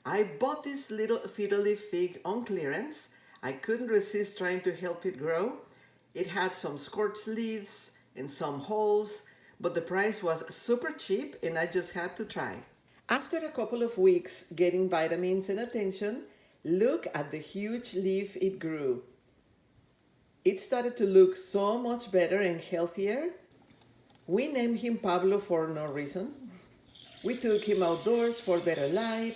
I bought this little fiddle leaf fig on clearance. I couldn't resist trying to help it grow. It had some scorched leaves and some holes, but the price was super cheap and I just had to try. After a couple of weeks getting vitamins and attention, look at the huge leaf it grew. It started to look so much better and healthier. We named him Pablo for no reason. We took him outdoors for better light,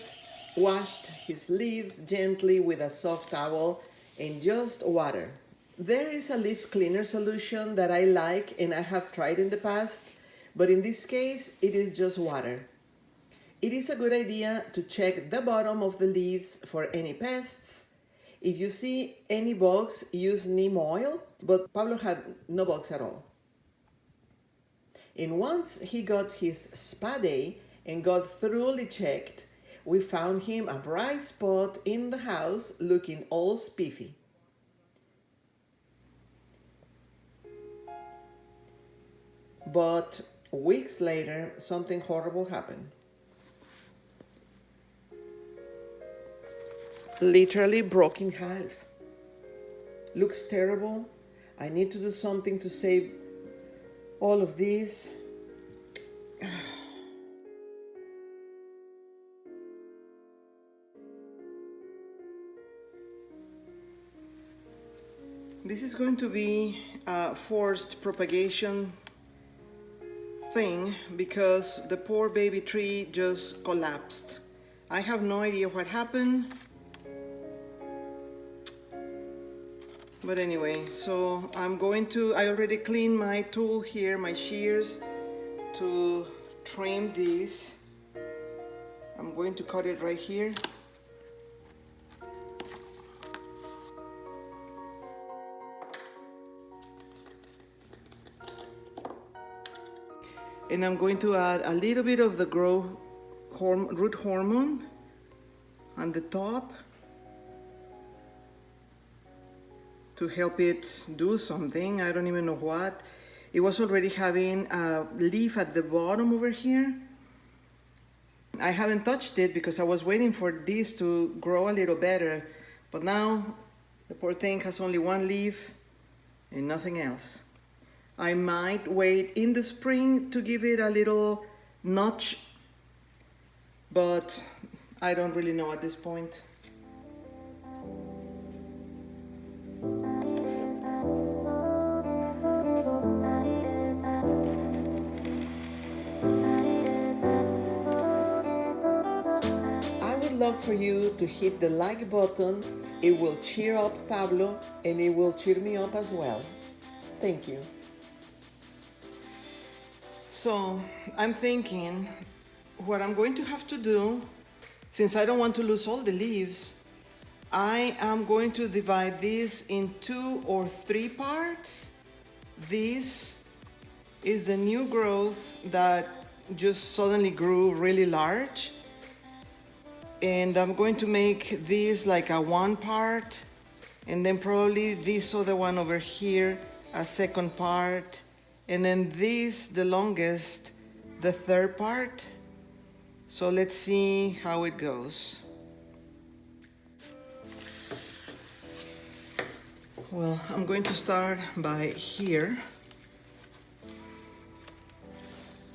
washed his leaves gently with a soft towel, and just water. There is a leaf cleaner solution that I like and I have tried in the past, but in this case it is just water. It is a good idea to check the bottom of the leaves for any pests. If you see any bugs, use neem oil, but Pablo had no bugs at all. And once he got his spa day and got thoroughly checked, we found him a bright spot in the house looking all spiffy. But weeks later, something horrible happened. Literally broke in half. Looks terrible. I need to do something to save all of these. This is going to be a forced propagation thing because the poor baby tree just collapsed. I have no idea what happened. But anyway, so I already cleaned my tool here, my shears, to trim this. I'm going to cut it right here. And I'm going to add a little bit of the root hormone on the top to help it do something. I don't even know what. It was already having a leaf at the bottom over here. I haven't touched it because I was waiting for this to grow a little better, but now the poor thing has only one leaf and nothing else. I might wait in the spring to give it a little notch, but I don't really know at this point. I would love for you to hit the like button. It will cheer up Pablo and it will cheer me up as well. Thank you. So I'm thinking what I'm going to have to do, since I don't want to lose all the leaves, I am going to divide this in 2 or 3 parts. This is the new growth that just suddenly grew really large. And I'm going to make this like a 1 part, and then probably this other one over here, a 2nd part. And then this, the longest, the 3rd part. So let's see how it goes. Well, I'm going to start by here.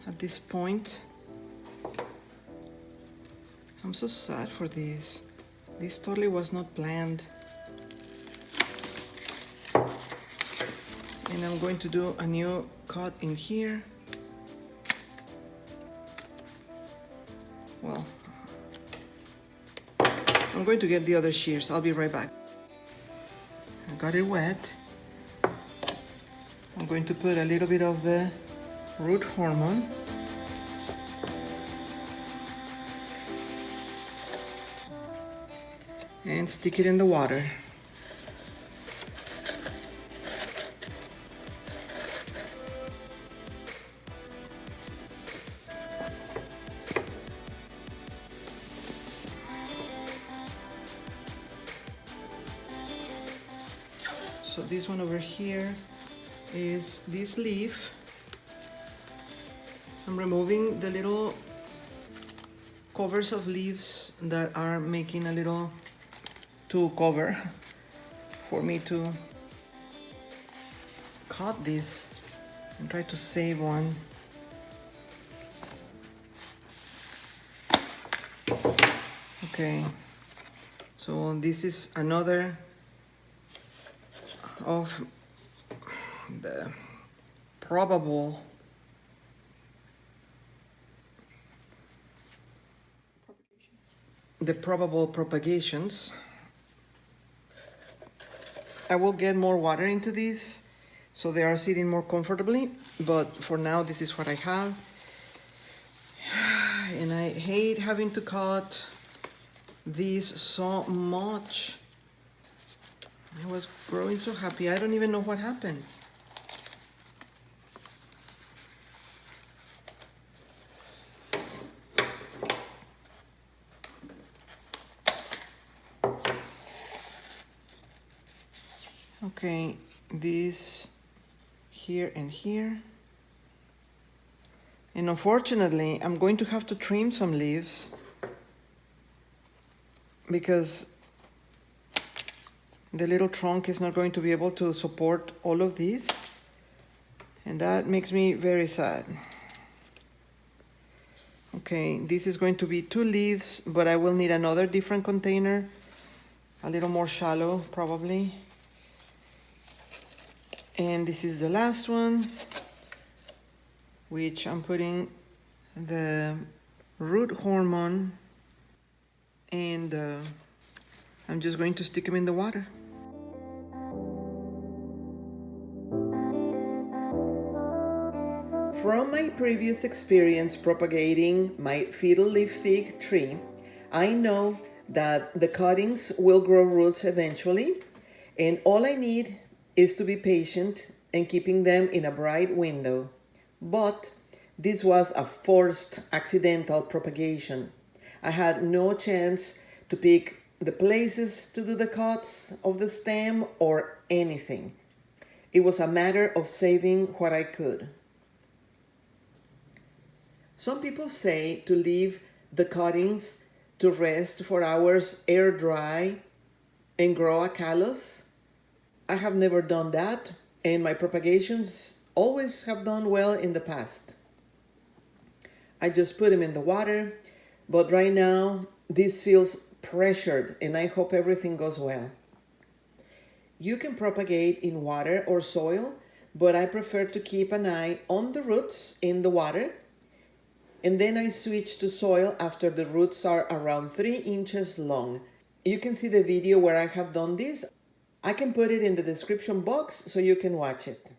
At this point. I'm so sad for this. This totally was not planned. And I'm going to do a new cut in here. Well, I'm going to get the other shears. I'll be right back. I got it wet. I'm going to put a little bit of the root hormone. And stick it in the water. So this one over here is this leaf. I'm removing the little covers of leaves that are making a little too cover for me to cut this and try to save one. Okay, so this is another of the probable propagations. I will get more water into these so they are sitting more comfortably, but for now this is what I have. And I hate having to cut these so much. I was growing so happy. I don't even know what happened. Okay, this here and here. And unfortunately, I'm going to have to trim some leaves because the little trunk is not going to be able to support all of these. And that makes me very sad. Okay, this is going to be 2 leaves, but I will need another different container, a little more shallow probably. And this is the last one, which I'm putting the root hormone, and I'm just going to stick them in the water. From my previous experience propagating my fiddle leaf fig tree, I know that the cuttings will grow roots eventually, and all I need is to be patient and keeping them in a bright window. But this was a forced accidental propagation. I had no chance to pick the places to do the cuts of the stem or anything. It was a matter of saving what I could. Some people say to leave the cuttings to rest for hours air dry and grow a callus. I have never done that, and my propagations always have done well in the past. I just put them in the water, but right now this feels pressured and I hope everything goes well. You can propagate in water or soil, but I prefer to keep an eye on the roots in the water, and then I switch to soil after the roots are around 3 inches long. You can see the video where I have done this. I can put it in the description box so you can watch it.